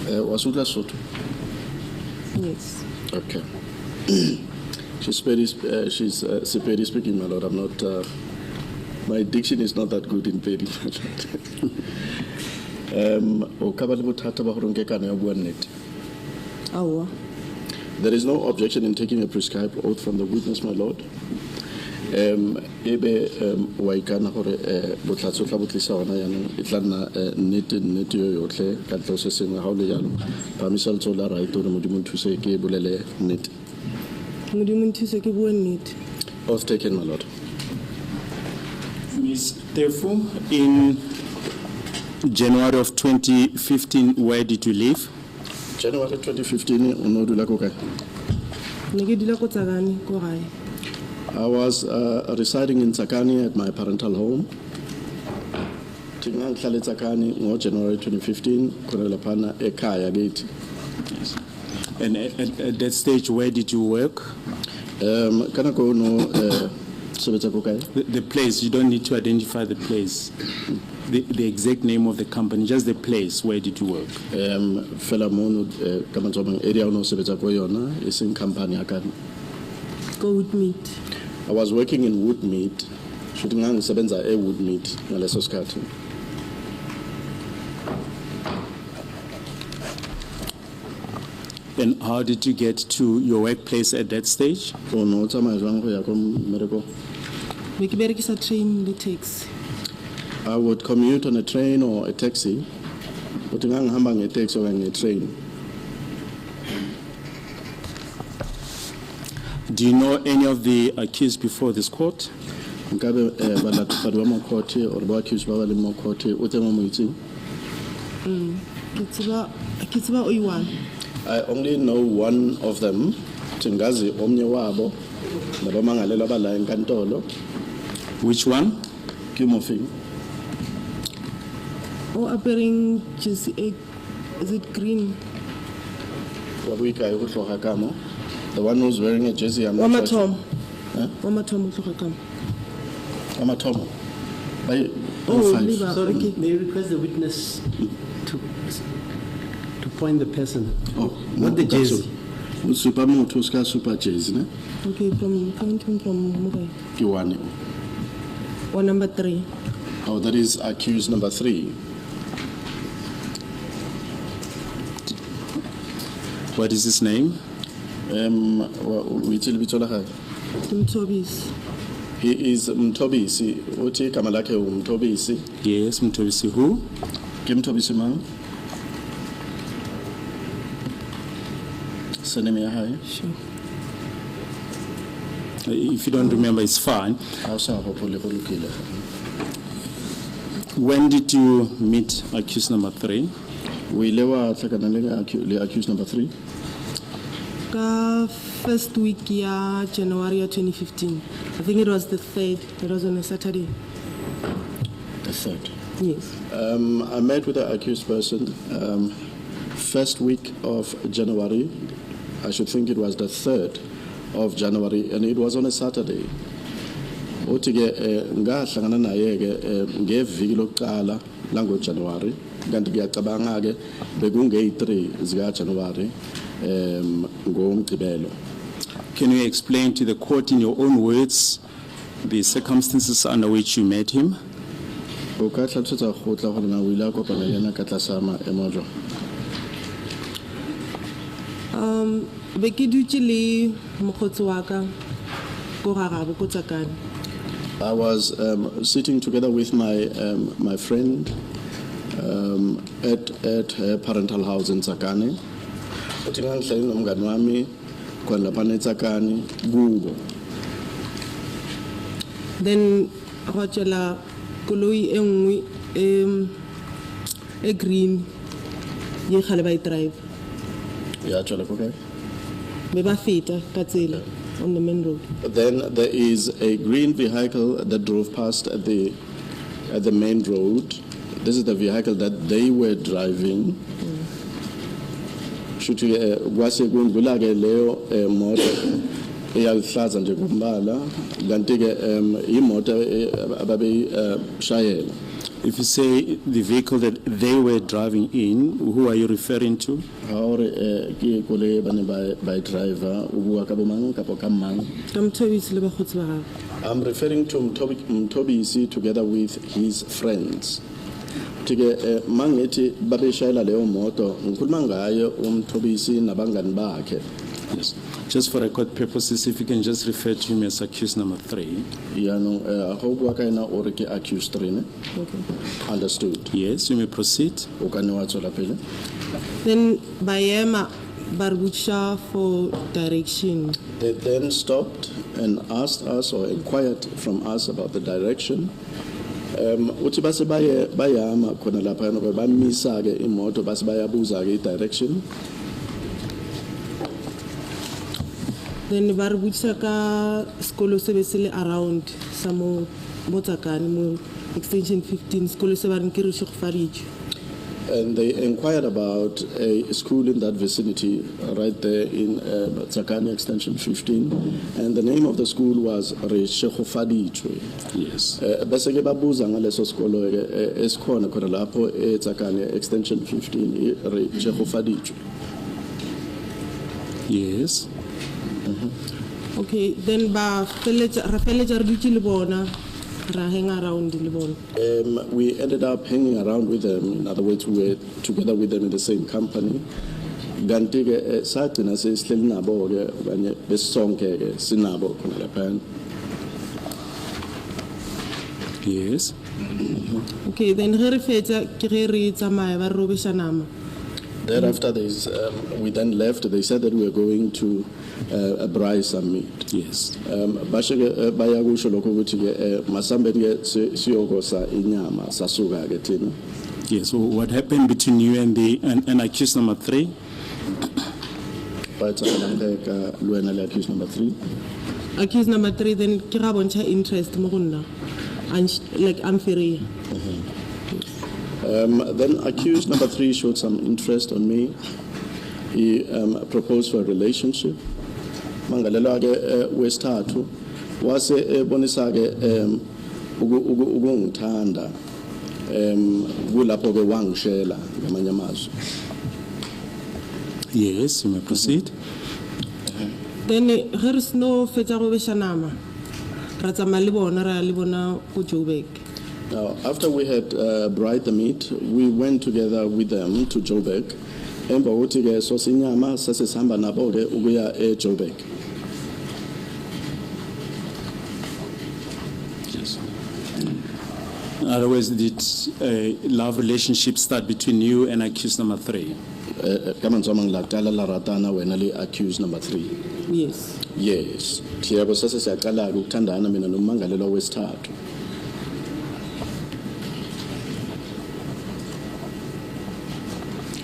Wasutla Soto. Yes. Okay. She's Sepedi speaking, my lord. I'm not. My diction is not that good in Pedi. There is no objection in taking a prescribed oath from the witness, my lord. Waikana hore botlatso tla botlisa ona yana e tla nna nnete yo yotlhe ka tlo se sengwe ha o le jalo pamisa le tsola right hore modimo nthuse ke bolele nnete. Modimo nthuse ke bua nnete. Oath taken, my lord. Ms. Tefu, in January of 2015, where did you live? January 2015 unodula ko kae? Ne ke dula ko Tsakane ko gae. I was residing in Tsakane at my parental home. Tingang hlale Tsakane ngo January 2015 khona laphana ekhaya kithi. And at that stage, where did you work? Kana ko no sebetsa ko kae? The place, you don't need to identify the place. The exact name of the company, just the place. Where did you work? Fela mono kama tsoma area ono sebetsa ko yona ising company akani. Go with meat. I was working in Woodmead. Shooting ngisebenza Woodmead ngaleso sikhathi. And how did you get to your workplace at that stage? Oh no, tsamaya jwang go ya ko mmereko? Be ke berekisa train le taxi. I would commute on a train or a taxi. But ngihamba nge-taxi or nge-train. Do you know any of the accused before this court? Nkabe balatufadi ba mo court or ba accused ba le mo court o tsema mo itseng? Ke tseba o one. I only know one of them. Tingazi omnye wabo nabamangalela bala enkantolo. Which one? Kimofing. Oh, appearing just is it green? Wabuika yuhloka kamo. The one who's wearing a jersey, I'm not sure. Mama Tom uhloka kamo. Mama Tom. Sorry, okay. May I request the witness to point the person? What the jersey? Super motor super jersey, ne? Okay, from Mugai. Kiwani. Or number 3. Oh, that is accused number 3. What is his name? Mtobisi. He is Mtobisi. Uthi kama lakhe Mtobisi. Yes, Mtobisi who? Kim Mtobisi man. Seneme ya hai. Sure. If you don't remember, it's fine. When did you meet accused number 3? We lewa tlhakanang accused number 3. Ka first week ya January 2015. I think it was the 3rd. It was on a Saturday. The 3rd. Yes. I met with the accused person first week of January. I should think it was the 3rd of January, and it was on a Saturday. Uthi-ke ngahlangana naye-ke ngeviki lokuqala lango-January, kanti ngiyacabanga-ke bekungeyi-3 zika-January ngoMgqibelo. Can you explain to the court in your own words the circumstances under which you met him? O ka tlhalosetsa kgotla gore na o ile a kopana le ena ka tlasa maemo a jwang? Be ke dutse le mokgotsi wa ka ko Rarabo ko Tsakane. I was sitting together with my friend at her parental house in Tsakane. Uthi ngangihleli nomngani wami khona lapha eTsakane kubo. Then go tshela koloi engwe e green ye khale ba drive. Yeah, tshela ko kae? Be ba feta ka tsela on the main road. Then there is a green vehicle that drove past at the main road. This is the vehicle that they were driving. Shuthi kwase kundlula ke leyo moto eyaluhlaza nje kumbala kanti ke imoto ababe shayela. If you say the vehicle that they were driving in, who are you referring to? Haore ke koloi bane by driver o bua ka bomang kapo ka mang. Ka Mthobisi le bakgotsi ba gagwe. I'm referring to Mtobisi together with his friends. Tike mangeti babeshayela leyo moto ngikhuluma ngaye uMtobisi nabangani bakhe. Yes. Just for record purposes, if you can just refer to him as accused number 3. Yano go bua ka ena o re ke accused 3 ne. Okay. Understood. Yes, you may proceed. O ka nne wa tswela pele. Then Bayema Barbucha for direction. They then stopped and asked us or inquired from us about the direction. Uthi base bayama khona lapha no bamisa ke imoto base bayabuza ke direction. Then Barbucha ka skolo se be se le around samo motsakane mo extension 15 skolo se ba reng ke re Shogofaditjwe. And they inquired about a school in that vicinity, right there in Tsakani Extension 15, and the name of the school was Shogofaditjwe. Yes. Bese ke babuza ngaleso skolo esikhona khona lapho eTsakani Extension 15 Shogofaditjwe. Yes. Okay, then ba Rafael dutse le bona ra hang around le bona. We ended up hanging around with them. In other words, we were together with them in the same company. Ganti ke sagcina sesihleli nabo ke okanye besonke ke sinabo khona lapha. Yes. Okay, then re fetsa ke re tsamaya ba robesha nama. Thereafter, we then left. They said that we were going to buy some meat. Yes. Basheke bayakusho lokho ukuthi ke masambe ke siyokosa inyama sasuka ke thina. Yes. So what happened between you and accused number 3? But luena le accused number 3. Accused number 3 then ke ga bontsha interest mo go nna. Like unfair. Then accused number 3 showed some interest on me. He proposed for a relationship. Mangalela ke wesithathu wase ebonisa ke ukungithanda kulapho ke wangishela ngamanye amazwi. Yes, you may proceed. Then re re sno fetsa go besha nama. Ra tsamaya le bona ra le bona go Joburg. Now, after we had bride the meat, we went together with them to Joburg. Emva ukuthi ke sosinyama sasesihamba nabo ke ukuya eJoburg. Yes. In other words, did a love relationship start between you and accused number 3? Kama ntsoma ngilatala la ratana wena le accused number 3. Yes. Yes. Thiyabo sase siyaqala ukuthandana mina nomangalelwa wesithathu.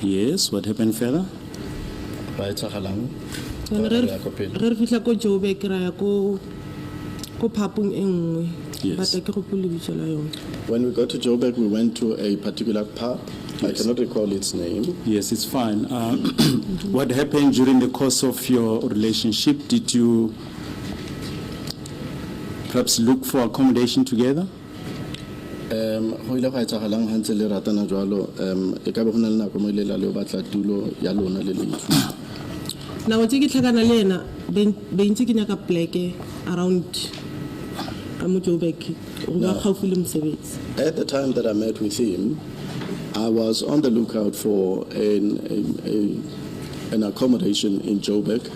Yes, what happened further? Baetsagalang. Then re fitla ko Joburg ra ya ko phapung e nngwe. Yes. But ke go pulebitso la yona. When we got to Joburg, we went to a particular pub. I cannot recall its name. Yes, it's fine. What happened during the course of your relationship? Did you perhaps look for accommodation together? Ho ile ga etsagalang ha ntse le ratana jwalo e ka be go na le nako mo ile la le batla tulo ya lona le lefu. Na o tse ke tlhakana le ena be ntse ke nyaka pleke around ka mo Joburg go ga gaufi le mosebetsi. At the time that I met with him, I was on the lookout for an accommodation in Joburg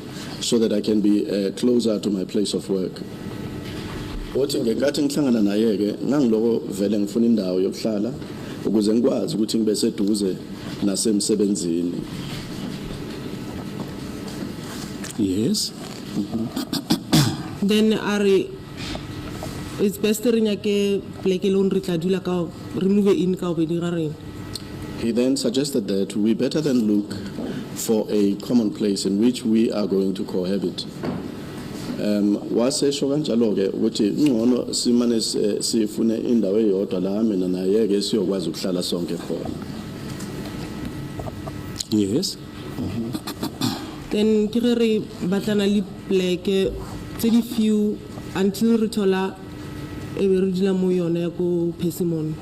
so that I can be closer to my place of work. Othi ngenkathi ngihlangana naye ke ngangiloko vele ngifuna indawo yokuhlala ukuze ngikwazi ukuthi ngibe seduze nasemsebenzini. Yes. Then it's best re nyake pleke lo re tla dula ka remove in ka be di ga reng. He then suggested that we better than look for a common place in which we are going to cohabit. Wase kanjalo ke ukuthi ngcono simane sifune indawo eyodwa la mina naye ke siyokwazi ukuhlala sonke khona. Yes. Then ke re batlana le pleke tse di few until re thola e be re dula mo yona ya go Persimmon.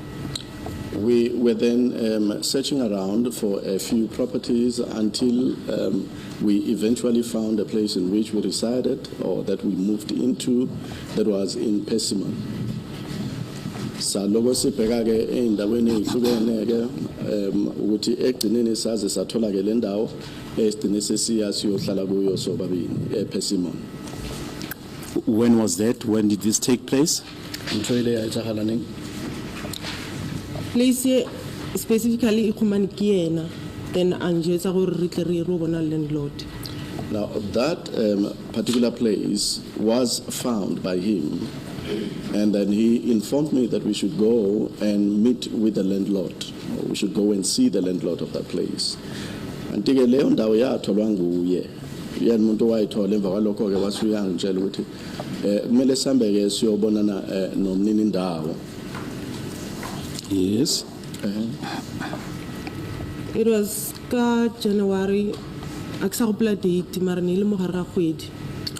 We were then searching around for a few properties until we eventually found a place in which we resided or that we moved into that was in Persimmon. Saloko sibheka ke endaweni ezihlukene ke ukuthi egcineni saze sathola ke le ndawo esigcine sesiya siyohlala kuyo sobabili ePersimmon. When was that? When did this take place? Nthoile ya etsagala neng? place ye specifically ikhumane ke yena then a njwetsa gore re tle re ro bona landlord. Now that particular place was found by him, and then he informed me that we should go and meet with the landlord. We should go and see the landlord of that place. Antike leyo ndawo yatholwa nguye. Yena umuntu wayithola emva kwalokho ke wasuyangitshela ukuthi kumele sambe ke siyobonana nomnini indawo. Yes. It was ka January aksagopola date mara ne le mogare ga kgwedi.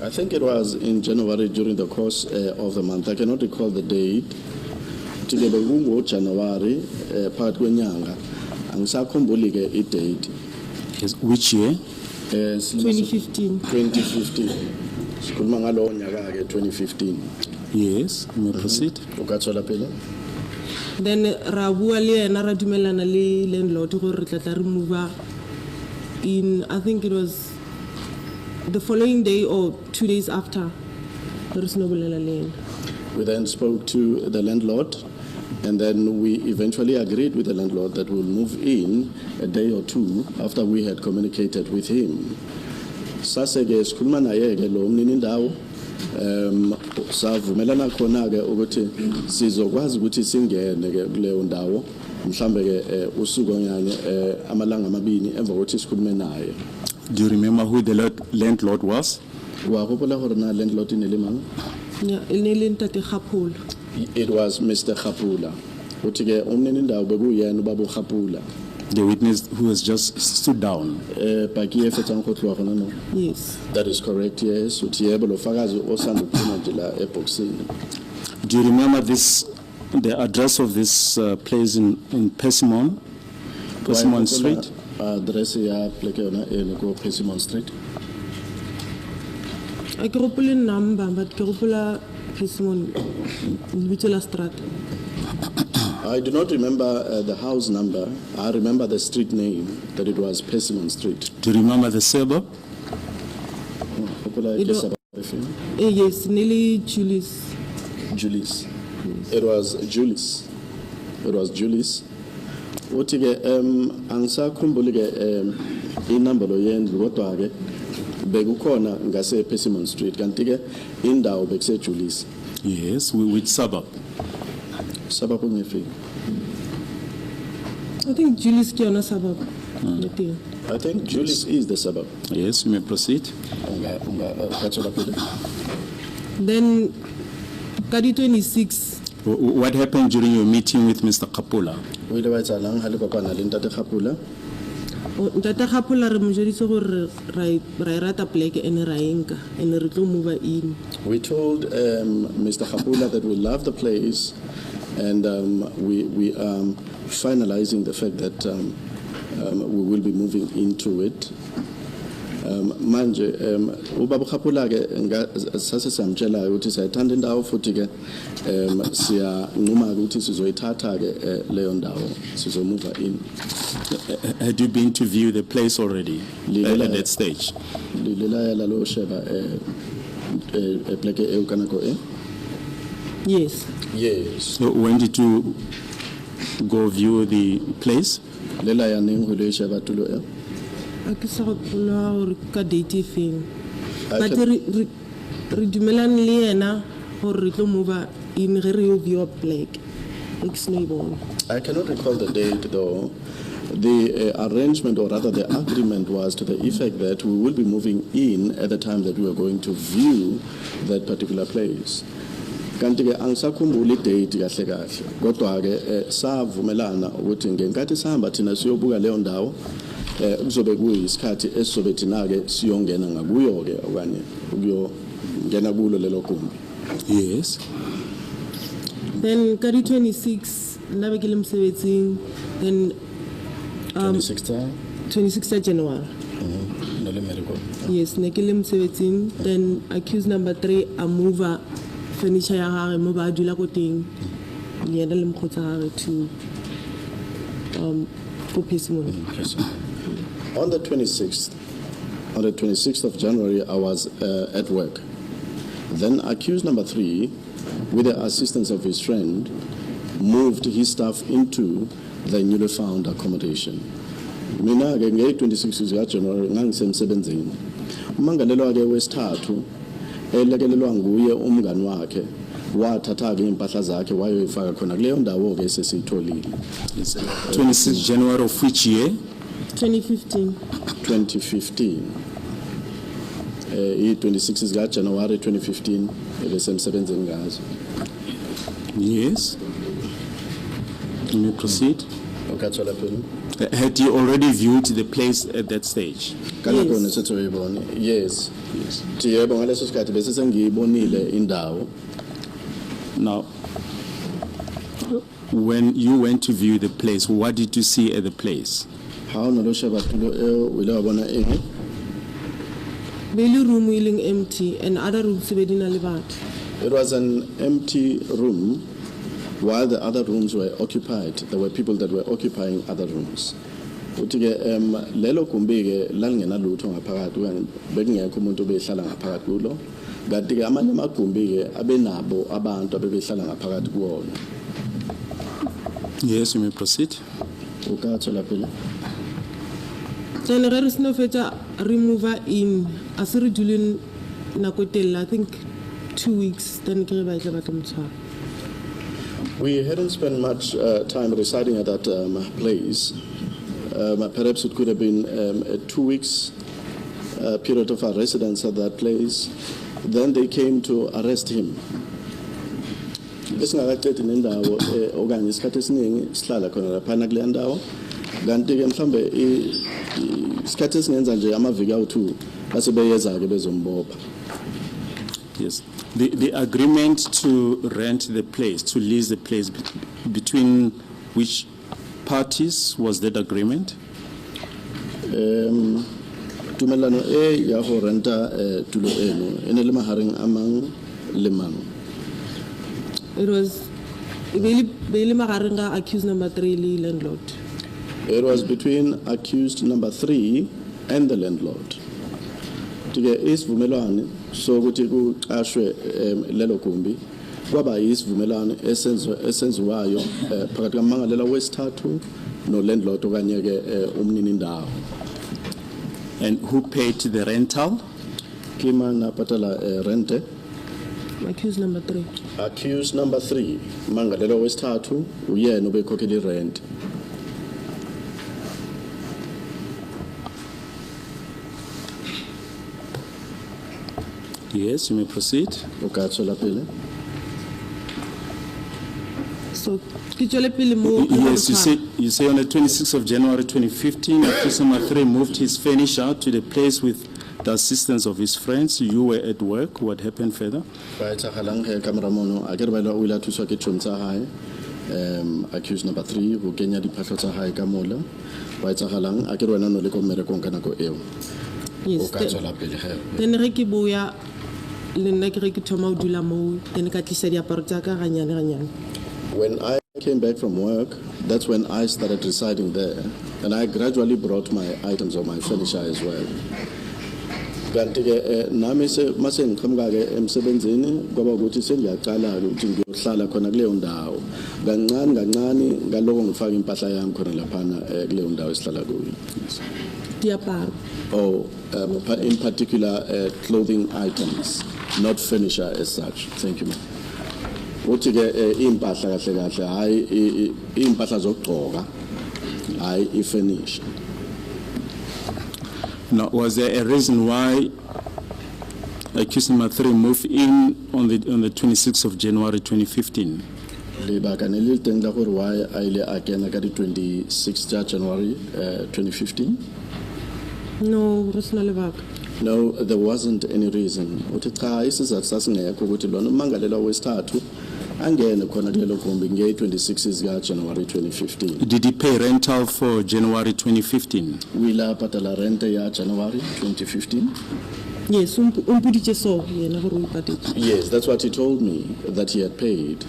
I think it was in January during the course of the month. I cannot recall the date. Together kungo January phakathi kwenyanga. Angisakhumbuli ke i-date. Yes. Which year? 2015. 2015. Sikhuluma ngalowo nyaka ke 2015. Yes. You may proceed. Ukathola phela? Then ra bua le yena ra dumelana le landlord gore re tla re move in, I think it was the following day or 2 days after. We then spoke to the landlord, and then we eventually agreed with the landlord that we'll move in a day or two after we had communicated with him. Saseke sikhuluma naye ke lo mnini indawo savumelana khona ke ukuthi sizokwazi ukuthi singene ke kuleyo ndawo mhlambe ke usuku onyane amalanga amabini emva kokuthi sikhulume naye. Do you remember who the landlord was? Wa gopola gore na landlord ine le mang? Yeah, le ntate Gapula. It was Mr. Gapula. Uthi ke umnini indawo bekuyena ubaba uGapula. The witness who has just stood down. Baki efetsang go tloa gona no? Yes. That is correct, yes. Uthi yebo lo fakazi osanda ukuphuma nje la eboxini. Do you remember the address of this place in Persimmon? Persimmon Street? Address ya pleke yona go Persimmon Street. I ke gopola number but ke gopola Persimmon lebitso la straat. I do not remember the house number. I remember the street name, that it was Persimmon Street. Do you remember the suburb? Yes, nearly Julius. Julius. It was Julius. It was Julius. Uthi ke angisakhumbuli ke inamba lo yendlu kodwa ke bekukhona ngase Persimmon Street kanti ke indawo bekuse Julius. Yes, which suburb? Suburb ngifika. I think Julius ke yona suburb. I think Julius is the suburb. Yes, you may proceed. Then Kadi 26. What happened during your meeting with Mr. Gapula? O ile wa tsalang ha le kopana le ntate Gapula. Ntate Gapula re mo joditse gore ra rata pleke ene ra enka ene re tlo move in. We told Mr. Gapula that we love the place, and we are finalizing the fact that we will be moving into it. Manje ubaba Gapula ke sase samtshela ukuthi sayithanda indawo futhi ke siya nquma ukuthi sizoyithatha ke leyo ndawo sizomove in. Had you been to view the place already at that stage? Lilela la lo sheba pleke eukanako Yes. Yes. So when did you go view the place? Lela ya neng ho le sheba tulo Ke sa gopola gore ka date feng. But re dumelane le yena gore re tlo move in ge re yo view black. I cannot recall the date though. The arrangement, or rather the agreement, was to the effect that we will be moving in at the time that we are going to view that particular place. Kanti ke angisakhumbuli date kahle kahle. Kodwa ke savumelana ukuthi ngenkathi sihamba thina siyobuka leyo ndawo kuzobe kuyisikhathi esizobe thina ke siyongena ngakuyo ke okanye ukuyongena kulo lelo gumbi. Yes. Then Kadi 26 nna be ke le mosebetsing, then 26th January. No le medical. Yes, ne ke le mosebetsing, then accused number 3 a mover furniture ya gagwe mo ba dula ko teng le ena le mokgotsi wa gagwe to go Persimmon. On the 26th of January, I was at work. Then accused number 3, with the assistance of his friend, moved his stuff into the newly found accommodation. Mina ke nge 26 January ngangisemsebenzini. Umangalelwa ke wesithathu elekelelwa nguye umngani wakhe wathatha ke impahla zakhe wayoyifaka khona kuleyo ndawo ke sesiyitholile. 26 January of which year? 2015. 2015. 26 January 2015 ebesemsebenzini ngazo. Yes. Can you proceed? Okay, so Had you already viewed the place at that stage? Yes. Yebo ngaleso sikhathi bese sengiyibonile indawo. Now, when you went to view the place, what did you see at the place? How no lo sheba tulo wile wabona eng? Bailey room wheeling empty and other rooms be dina le batho. It was an empty room while the other rooms were occupied. There were people that were occupying other rooms. Uthi ke lelo gumbi ke lalingena lutho ngaphakathi bekungekho umuntu obehlala ngaphakathi kulo. Kanti ke amanye amagumbi ke abenabo abantu abebehlala ngaphakathi kuwona. Yes, you may proceed. Ukathola phela. Then re re seno fetsa remover in asiri dulin nakotella I think 2 weeks then ke ba tla batla motshwaro. We hadn't spent much time residing at that place. Perhaps it could have been a 2 weeks period of our residence at that place. Then they came to arrest him. Besingakaqedi nendawo okanye isikhathi esiningi sihlala khona lapha kule ndawo. Kanti ke mhlambe isikhathi esingenza nje amaviki awu2 base beyeza ke bezombopha. Yes. The agreement to rent the place, to lease the place, between which parties was that agreement? Tumelano ya go renta tulo eno ene le mahareng a mang le mang. It was Bailey magareng accused number 3 le landlord. It was between accused number 3 and the landlord. Tike isivumelwano sokuthi kuqashwe lelo gumbi kwaba isivumelwano esenziwayo phakathi kamangalela wesithathu no landlord okanye ke umnini indawo. And who paid the rental? Kima napatala rente. Accused number 3. Accused number 3 mangalela wesithathu uyena obekhokhela rent. Yes, you may proceed. Ukathola phela. So ke tswele pele mo. Yes, you say on the 26th of January 2015, accused number 3 moved his furniture to the place with the assistance of his friends. You were at work. What happened further? Baitsahalang he cameramono akere ba ila thuswa ke tshomtsa hae. Accused number 3 go kenya diphahlo tsa hae ka mola. Baitsahalang akere wena no le ko merekong ka nako eo. Yes. Ukathola phela he. Then re ke boya le nna ke re ke thoma o dula mo then ka tlisa diaparo tsa ka ganyane ganyane. When I came back from work, that's when I started residing there, and I gradually brought my items or my furniture as well. Kanti ke nami mase ngiqhamuka ke emsebenzini kwaba ukuthi sengiyaqala ukuthi ngiyohlala khona kuleyo ndawo. Kancane ngaloko ngifaka impahla yami khona laphana kuleyo ndawo esihlala kuyo. Diaparo. Oh, in particular clothing items, not furniture as such. Thank you, ma'am. Uthi ke impahla kahle hayi impahla zokugcoka hayi ifurnish. Now, was there a reason why accused number 3 moved in on the 26th of January 2015? Lebaka ne le teng la gore why a ile a kena ka di 26 January 2015? No, re sena lebaka. No, there wasn't any reason. Uthi cha isizathu sasingekho ukuthi lona umangalela wesithathu angene khona kulelo gumbi nge-26 zika-January 2015. Did he pay rental for January 2015? O ile a patala rente ya January 2015. Yes, umpuditše so yena gore o ipatetše. Yes, that's what he told me, that he had paid.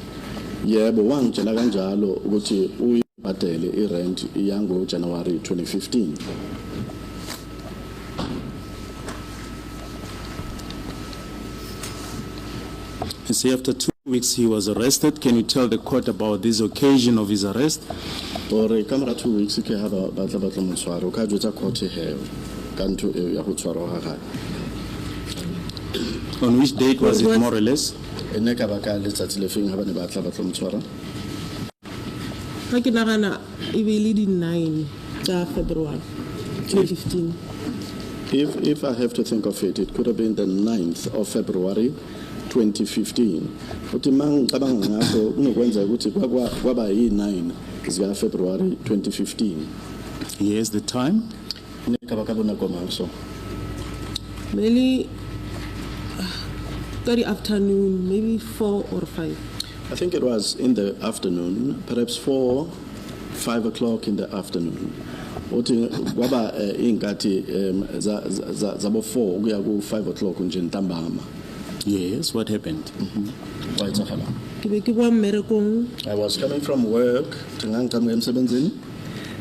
Yebo wangitshela kanjalo ukuthi uyibhadele i-rent yango January 2015. You see, after 2 weeks he was arrested. Can you tell the court about this occasion of his arrest? Ore kamera 2 weeks ke ha ba batla mo tshwaro ka jwetsa court heo ka ntho eo ya go tshwarwa ga gae. On which date was it, more or less? Ene ka ba ka letsatsi le feng ha ba ne ba tla mo tshwara? Ga ke nagana e be le di 9 tsa February 2015. If I have to think of it, it could have been the 9th of February 2015. Uthi mangicabanga ngakho kunokwenza ukuthi kwaba yi-9 zika February 2015. Yes, the time? Ne ka ba ka bona koma so. Maybe the afternoon, maybe 4 or 5. I think it was in the afternoon, perhaps 4, 5 o'clock in the afternoon. Uthi kwaba ingathi zabo 4 kuya ku 5 o'clock nje ntambama. Yes, what happened? Wayetsagala. Ke be ke boa mmerekong, I was coming from work, ngangicamile emsebenzini.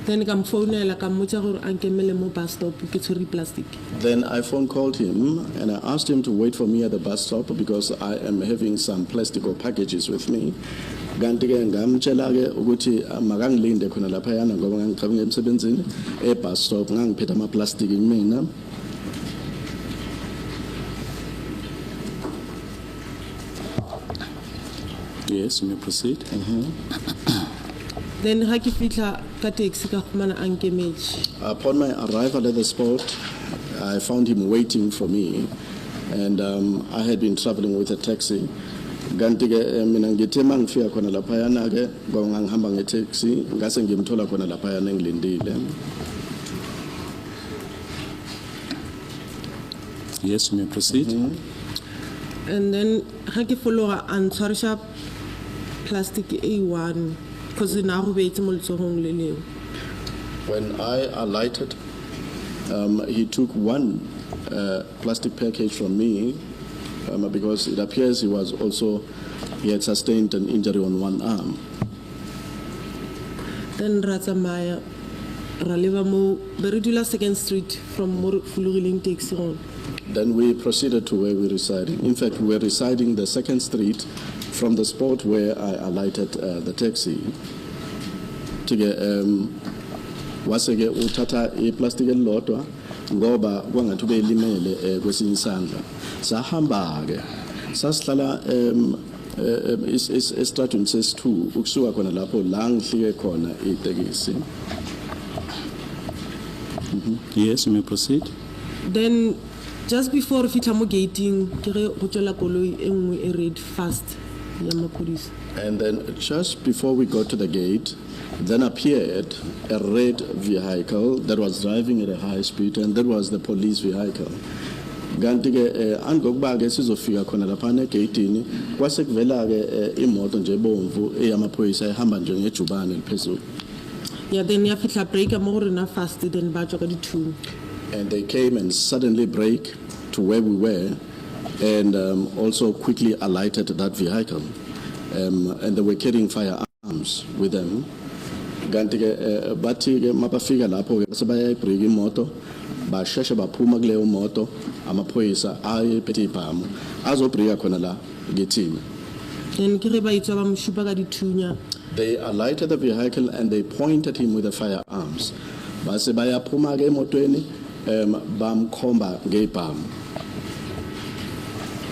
then ka mfounela ka mmotsa gore a nkemele mo bus stop ke tshwere plastic. Then I called him and I asked him to wait for me at the bus stop because I am having some plastic or packages with me. Kanti ke ngamtshela ke ukuthi makangilinde khona lapha yana ngoba ngangicamile emsebenzini bus stop ngangiphethe ama plastic mina. Yes, you may proceed. Then ha ke fitla ka taxi ka khumana a nkemetse. Upon my arrival at the spot, I found him waiting for me, and I had been traveling with a taxi. Kanti ke mina ngithe mangifika khona lapha yana ke ngoba ngihamba nge-taxi ngase ngimthola khona lapha yana ngilindile. Yes, you may proceed. And then ha ke followa a ntshwarisha plastic A1 because na go beetse mo letsogong le leo. When I alighted, he took one plastic package from me because it appears he had sustained an injury on one arm. Then ra tsamaya ra leba mo be re dula 2nd Street from mo re fologileng taxi on. Then we proceeded to where we resided. In fact, we were residing the 2nd Street from the spot where I alighted the taxi. Waseke uthatha iplastic elilodwa ngoba kwangathi ube limele kwesinye isandla. Sahamba ke sasihlala estradini ses2 ukusuka khona lapho la ngihlike khona itekisi. Yes, you may proceed. Then just before re fitla mo gating ke re go tswela koloi e nngwe e red fast ya mapodisa. And then just before we got to the gate, then appeared a red vehicle that was driving at a high speed, and that was the police vehicle. Kanti ke angokuba ke sizofika khona lapha egate kwase kuvela ke imoto nje ebomvu eyamaphoyisa ehamba nje ngejubane liphezulu. Yeah, then ya fitla break mo gore na fast then ba tswa ka di2. And they came and suddenly brake to where we were and also quickly alighted that vehicle. And they were carrying firearms with them. Kanti ke bathi ke mabafika lapho ke sebaya ibreki imoto basheshe baphuma kuleyo moto amaphoyisa ayephethe ibhamu azobreka khona la ngithini. Then ke re ba itswa ba mshupa ka dithunya. They alighted the vehicle and they pointed him with the firearms. Base bayaphuma ke emotweni bamkhomba ngebhamu.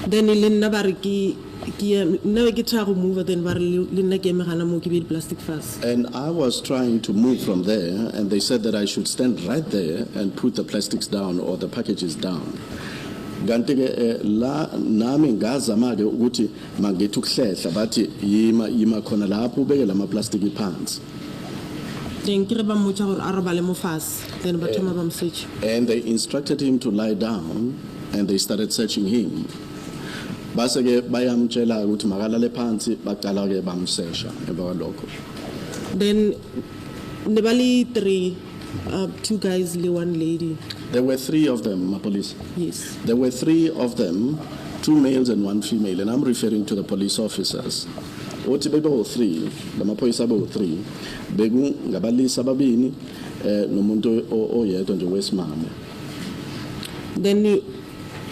Then le nna ba re ke nna ke try go move then ba re le nna ke emegana mo ke be plastic fast. And I was trying to move from there, and they said that I should stand right there and put the plastics down or the packages down. Kanti ke la nami ngazama ke ukuthi mangithi ukuhlehla bathi yima khona lapho ubeke lama plastic phansi. Then ke re ba mmotsa gore a re bale mo fast then ba thoma ba msearch. And they instructed him to lie down, and they started searching him. base ke bayamtshela ukuthi makalale phansi baqala ke bamsesha emva kwalokho. Then nebali 3, 2 guys le 1 lady. There were 3 of them, my police. Yes. There were 3 of them, 2 males and 1 female, and I'm referring to the police officers. Othi bebe 3, lamaphoyisa be 3, beku ngabalisa ababini nomuntu oyedwa nje wesimame. Then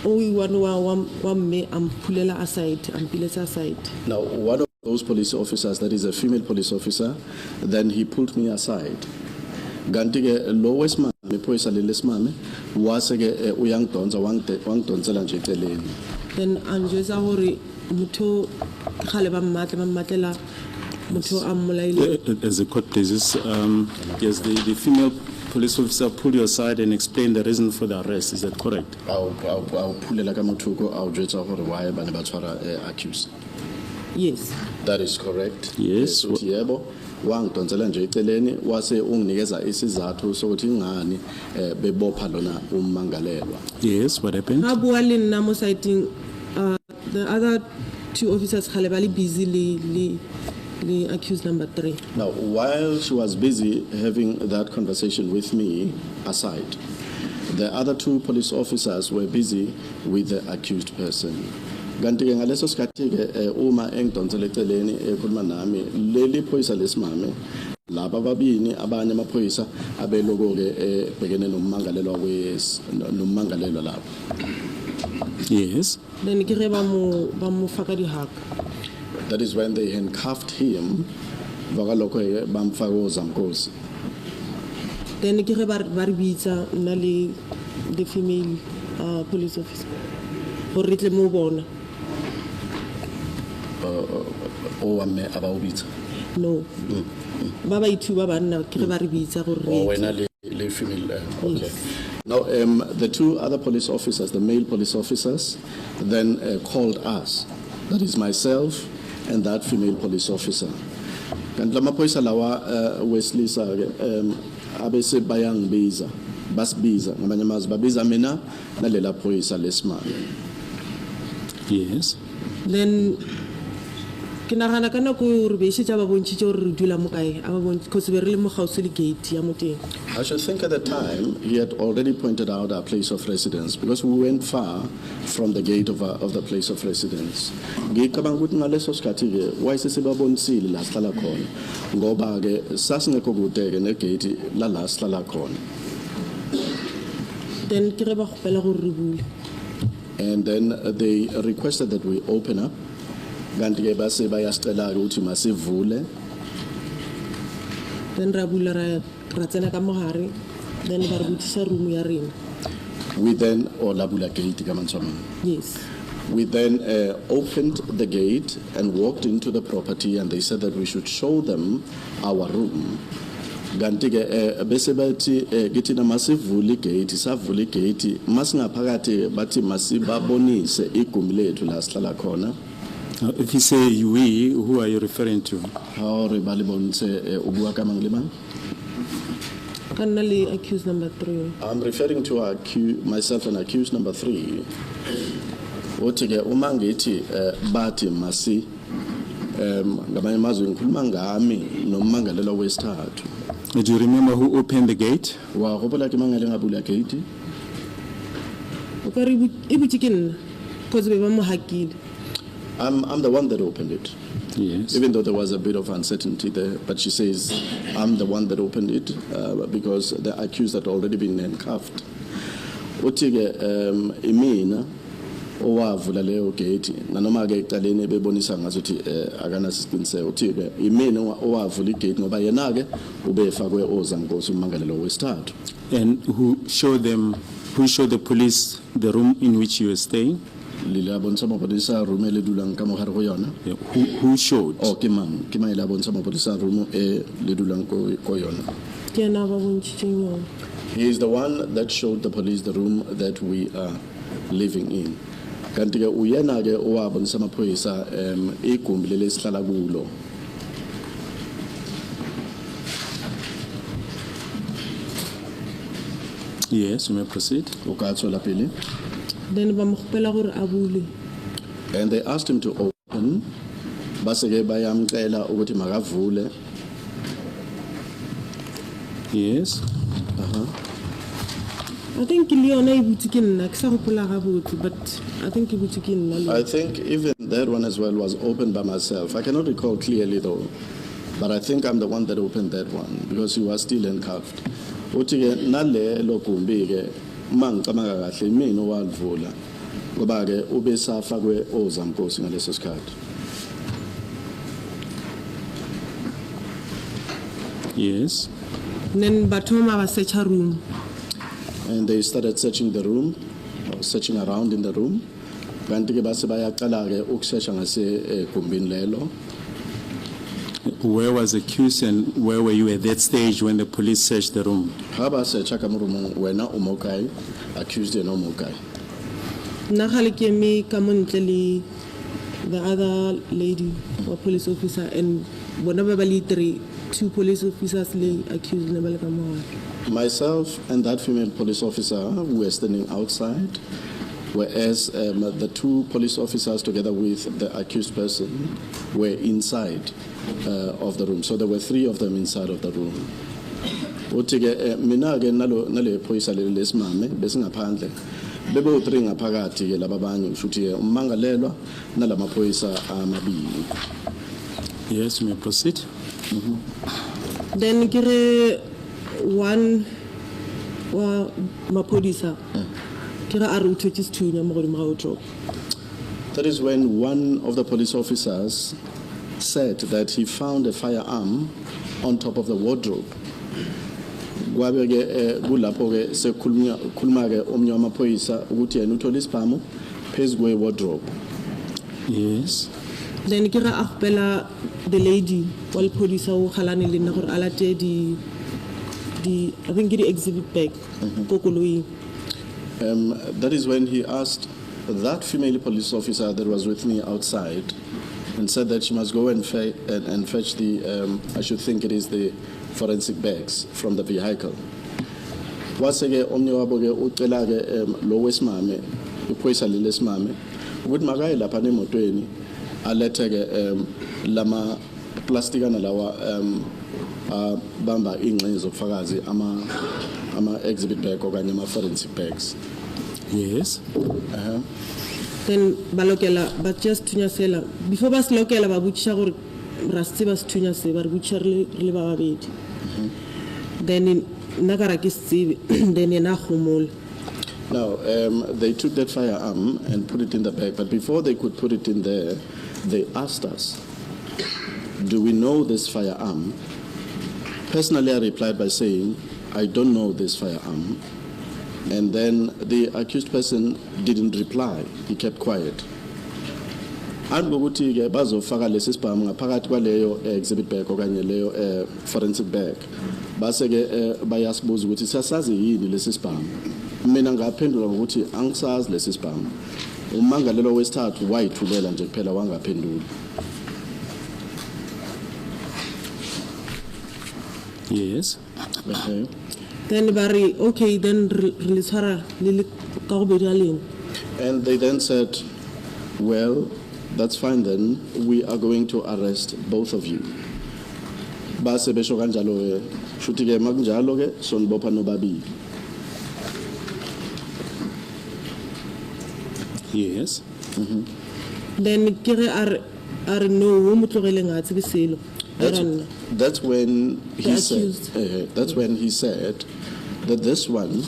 one me ampulela aside, ampilesa aside. Now, one of those police officers, that is a female police officer, then he pulled me aside. Ganti ke lo wesimame phoyisa lesimame wase ke uyangidonsa wangidonsela nje eceleni. Then anjwesa hore mutho khale ba mmatlela mutho ammolaile. As a court pleases, yes, the female police officer pulled you aside and explained the reason for the arrest. Is that correct? I'll pulela ka mothuko I'll jwetsa hore why bane ba tshwara accused. Yes. That is correct. Yes. Uthi yebo wangidonsela nje eceleni wase unginikeza isizathu sokuthi ngani bebopha lona ummangalelwa. Yes, what happened? Habuali namo citing the other 2 officers khale bali busy le accused number 3. Now, while she was busy having that conversation with me aside, the other 2 police officers were busy with the accused person. Kanti ke ngaleso sikhathi ke uma engidonsela eceleni ekhuluma nami leli phoyisa lesimame laba babini abanye amaphoyisa abeloko ke ebhekene nommangalelwa lapho. Yes. Then ke re ba mo faka dihaka. That is when they handcuffed him. Vakalokho ke bamfaka ozankosi. Then ke re ba re bitsa nna le the female police officer gore re tle mo bona. Owame abawubitsa. No. Ba ba ithu ba banna ke re ba re bitsa gore Oh, re. wena le female. Okay. Now, the 2 other police officers, the male police officers, then called us. That is myself and that female police officer. Kanti lamaphoyisa lawa wesilisa ke abese bayangibiza basibiza ngamanye amazwi babiza mina nalela phoyisa lesimame. Yes. Then ke nagana ka nako gore be shitse ba bontshitse gore re dula mo kae a ba bontse cause be re le mo gausi le gate ya moteng. I should think at the time he had already pointed out our place of residence because we went far from the gate of the place of residence. Ngicabanga ukuthi ngaleso sikhathi ke wayesesibabonisile la sihlala khona ngoba ke sasingekho kude ke negate la sihlala khona. Then ke re ba gopela gore re bule. And then they requested that we open up. Kanti ke base bayasicela ukuthi masivule. Then ra bula ra tsena ka mogare. Then ba re botsisa room ya rena. We then labula gate ka mantsama. Yes. We then opened the gate and walked into the property, and they said that we should show them our room. Kanti ke bese bathi kithi namasivule gate savule gate masingaphakathi bathi masibabonise igumbi lethu la sihlala khona. If you say we, who are you referring to? How re balibonise ubua ka manglema? Ka nna le accused number 3. I'm referring to myself and accused number 3. Othi ke uma ngithi bathi masi ngamanye amazwi ngikhuluma ngami nommangalelwa wesithathu. Do you remember who opened the gate? Wa gopola ke mangale ngabula gate. O ka re e butse ke nna cause be ba mo hakile. I'm the one that opened it. Yes. Even though there was a bit of uncertainty there, but she says I'm the one that opened it because the accused had already been handcuffed. Uthi ke imina owavula leyo gate nanoma ke ecaleni bebonisa ngazuthi akana siqiniseko uthi ke imina owavula igate ngoba yena ke ubefakwe ozankosi ummangalelo wesithathu. And who showed the police the room in which you were staying? Lila bonsa mapodisa room le dulang ka mogare go yona. Who showed? Oh, ke mang ila bonsa mapodisa room le dulang ko yona. Ke na ba bontshitseng yona. He is the one that showed the police the room that we are living in. Kanti ke uyena ke owabonisa amaphoyisa igumbi leli sihlala kulo. Yes, you may proceed. O ka tswela pele. Then ba mo gopela gore a bule. And they asked him to open. Baseke bayamcela ukuthi makavule. Yes. I think Leona ibutikin na kisa hopola gabotse, but I think ibutikin na. I think even that one as well was opened by myself. I cannot recall clearly though, but I think I'm the one that opened that one because he was still handcuffed. Uthi ke nale logumbi ke mangicabanga kahle mina owalivula ngoba ke ube safakwe ozamkosi ngaleso sikhathi. Yes. Then Batoma was search a room. And they started searching the room, or searching around in the room. Kanti ke base bayaqala ke ukusesha ngase gumbini lelo. Where was the accused and where were you at that stage when the police searched the room? Haba searcha ka morumo wena umokai, accused no mokai. Na khalekemi kamontle the other lady or police officer and whenever bali two police officers lay accused na bala kamo. Myself and that female police officer were standing outside, whereas the two police officers together with the accused person were inside of the room. So there were three of them inside of the room. Uthi-ke mina ke nale phoyisa leli lesimame besingaphandle bebe u3 ngaphakathi ke laba abanye ushuthi ummangalelwa nalamaphoyisa amabili. Yes, you may proceed. Then kire one wa mapodisa kira a re uthotse sethunya mo godimo ga o drop. That is when one of the police officers said that he found a firearm on top of the wardrobe. Kwabe ke kulapho ke sekhuluma ke omnye wamaphoyisa ukuthi yena uthola isibhamu phezu kwe wardrobe. Yes. Then kira a gopela the lady wal podisa o galane le nna gore a late I think the exhibit bag ko koloi. That is when he asked that female police officer that was with me outside and said that she must go and fetch the, I should think it is the forensic bags from the vehicle. Waseke omnye wabo ke ucela ke lo wesimame iphoyisa leli lesimame ukuthi makaye lapha nemotweni alethe ke lama plastikana lawa bamba ingxenye zobufakazi ama exhibit bag okanye ama forensic bags. Yes. Then balokela but just thunya sela before ba slokela ba butša gore ra se ba thunya se ba re butša re le ba babedi. Then nakara ke se then ena khumula. Now they took that firearm and put it in the bag, but before they could put it in there they asked us, do we know this firearm? Personally, I replied by saying, I don't know this firearm. And then the accused person didn't reply. He kept quiet. Angokuthi ke bazofaka lesi sibhamu ngaphakathi kwaleyo exhibit bag okanye leyo forensic bag. Base ke bayasibuza ukuthi siyasazi yini lesi sibhamu. Mina ngaphendula ukuthi angisazi lesi sibhamu. Umangalelo wesithathu wayithulela nje kuphela wangaphendula. Yes. Okay. Then bari okay then release her lili ka go bedi aleng. And they then said, well, that's fine then, we are going to arrest both of you. Base besho kanjalo ke shuthi ke makunjalo ke sonibopha nobabili. Yes. Then kire are no wo motlogele ngatshe ke selo. That's when he The said. accused. That's when he said that this one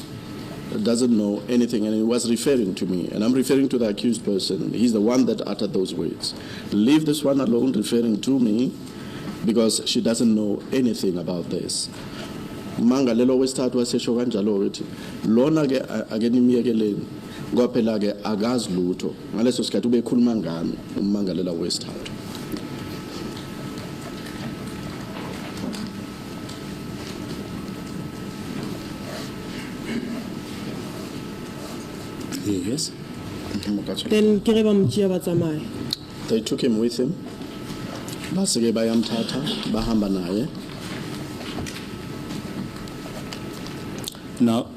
doesn't know anything, and he was referring to me, and I'm referring to the accused person. He's the one that uttered those words. Leave this one alone, referring to me, because she doesn't know anything about this. Mangalelo wesithathu wasesho kanjalo ukuthi lona ke akenimiyekeleni ngoba phela ke akazi lutho ngaleso sikhathi ubekhuluma ngami umangalela wesithathu. Yes. Then kire ba mtjia ba tsamaya. They took him with him. Basike bayamthatha bahamba naye. Now,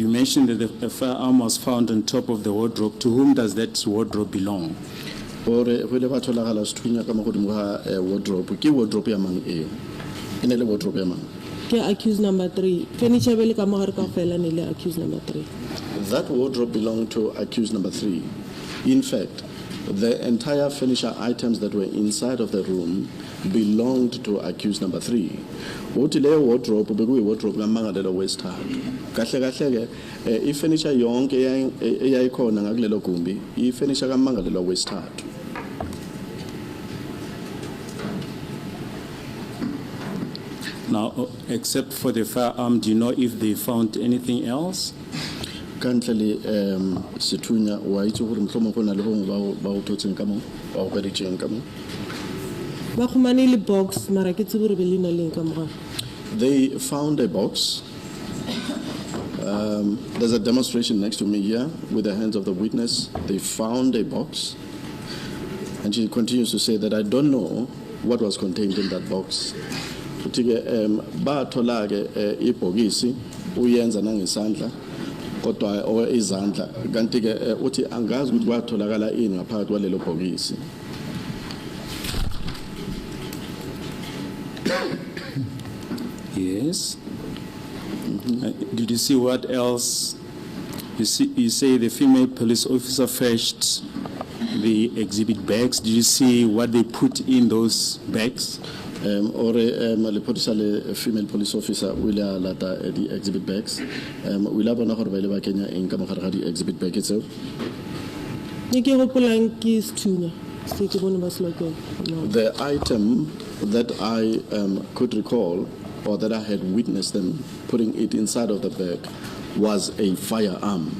You mentioned that a firearm was found on top of the wardrobe. To whom does that wardrobe belong? Ore hwile ba tholagala sethunya ka mo godimo ga wardrobe ke wardrobe ya mang eo e ne le wardrobe ya mang ke accused number 3 furniture bele ka mogare ka fela ne le accused number 3. That wardrobe belonged to accused number 3. In fact, the entire furniture items that were inside of the room belonged to accused number 3. Uthi le wardrobe bekuyi wardrobe kaMangalelwa wesithathu. Kahle kahle ke I furniture yonke eyayikhona ngakulelo gumbi I furniture kaMangalelwa wesithathu. Now, except for the firearm, do you know if they found anything else? Kantle sethunya wa itse gore mhlomo go na le bongwe ba o thotseng ka mo ba o kaditseng ka mo. Ba khumane le box mara ke tsebore be le na leng ka mogare. They found a box. There's a demonstration next to me here with the hands of the witness. They found a box. And she continues to say that I don't know what was contained in that box. Ba thola ke ibhokisi uyenza nangesandla kodwa o izandla kanti ke uthi angazi ukuthi kwatholakala ini ngaphakathi kwalelo bhokisi. Yes. Did you see what else? You say the female police officer fetched the exhibit bags. Did you see what they put in those bags? Or le female police officer will lata the exhibit bags. We la bona gore ba ile ba kenya eng ka mogare ga di exhibit bag itself. Ne ke gopolang ke sethunya se ke bone ba se lokela. The item that I could recall or that I had witnessed them putting it inside of the bag was a firearm.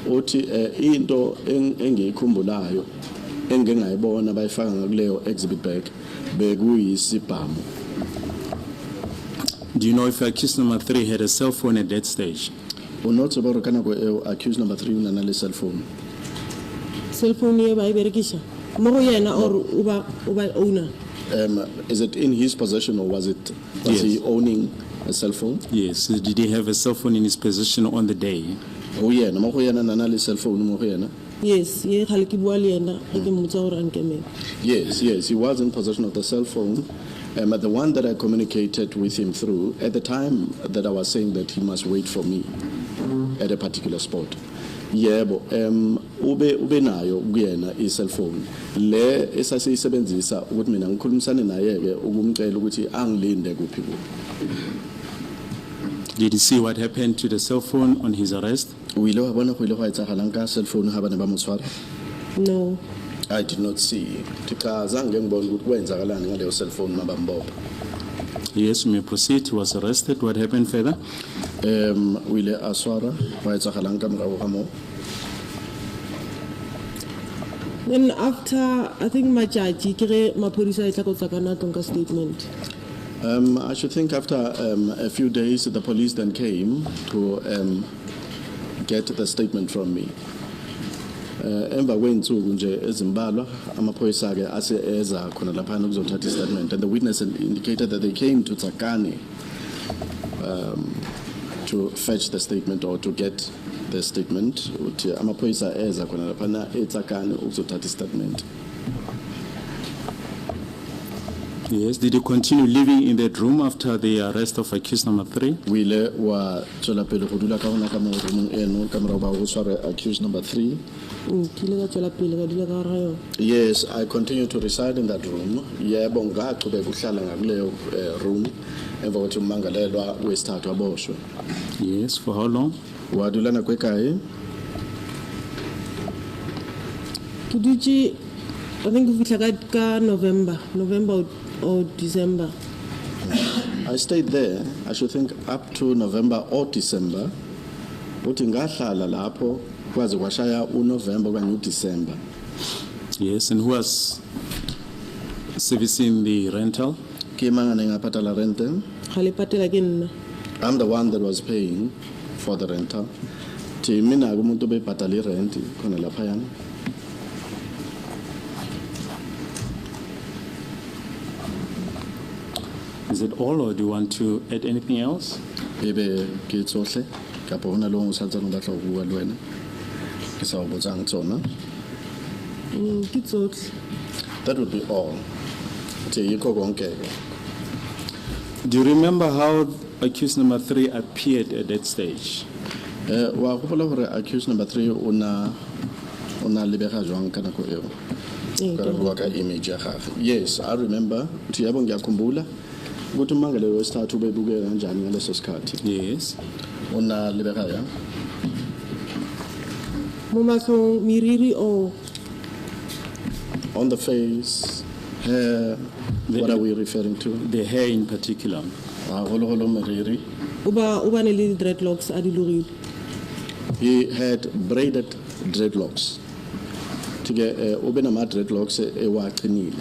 Uthi into engiyikhumbulayo engengayibona bayifaka ngakuleyo exhibit bag bekuyisibhamu. Do you know if accused number 3 had a cell phone at that stage? Unotse ba re kana go accused number 3 una na le cell phone. Cell phone ye ba e berekisha mo go yena or uba owner. Is it in his possession or was he owning a cell phone? Yes. Did he have a cell phone in his possession on the day? Oh yeah, mo go yena na le cell phone mo go yena. Yes, ye khale ke bua le yena ke mmotsa gore ankemeng. Yes, he was in possession of the cell phone. The one that I communicated with him through at the time that I was saying that he must wait for me at a particular spot. Yebo, ube nayo kuyena I cell phone. Le esasiyisebenzisa ukuthi mina ngikhulumisane naye ke ukumcela ukuthi angilinde kuphi ku. Did you see what happened to the cell phone on his arrest? O ile wa bona go ile go etsagalang ka cell phone ha bana ba mo tshwara? No. I did not see. Tika zange ngibona ukuthi kwenzakalani ngaleyo cell phone mabambopha. Yes, you may proceed. He was arrested. What happened further? O ile a tshwara wa etsagalang ka morago ga mo. Then after I think majaji ke ge maphodisa e tla go tsaka na tonka statement. I should think after a few days the police then came to get the statement from me. Emva kwensuku nje ezimbalwa amaphoyisa ke ase eza khona lapha ukuzothatha istatement, and the witness indicated that they came to Tsakani to fetch the statement or to get the statement. Uthi amaphoyisa eza khona lapha eTsakani ukuzothatha istatement. Yes. Did he continue living in that room after the arrest of accused number 3? Wile wa tswela pele go dula ka gona ka mo roomong eno ka morago ba go tshwara accused number 3. Kile ka tswela pele ka dula ka gare ga yona. Yes, I continue to reside in that room. Yebo ngaqhubeka ukuhlala ngakuleyo room emva kokuthi umangalelwa wesithathu aboshwe. Yes. For how long? Wadula na kwekae? Ke dutse I think go fihla ka November or December. I stayed there, I should think up to November or December. Uthi ngahlala lapho kwaze kwashaya uNovember kanye uDecember. Yes. And who was servicing the rental? Ke mangane ngaphatala rente. Ga le patela ke nna. I'm the one that was paying for the rental. Thi mina kumuntu obebhatala irent khona lapha yana. Is it all, or do you want to add anything else? Ebe ke tsohle kapo hona le o sa tsang batla go bua le wena ke sa o botsang tsona? Ke tsotlhe. That would be all. Yiko konke. Do you remember how accused number 3 appeared at that stage? Wa gopola gore accused number 3 ona lebega jwang ka nako eo? Ka bua ka image ya gagwe. Yes, I remember. Uthi yabo ngiyakhumbula ukuthi umangele wesithathu ubebukela kanjani ngaleso sikhathi. Yes. Ona lebega ya? Mo matlhong miriri o On the face, hair, what are we referring to? The hair in particular. Holo meriri. o ba ne le dreadlocks a di logile. He had braided dreadlocks. Tige o bena ma dreadlocks e wa qinile.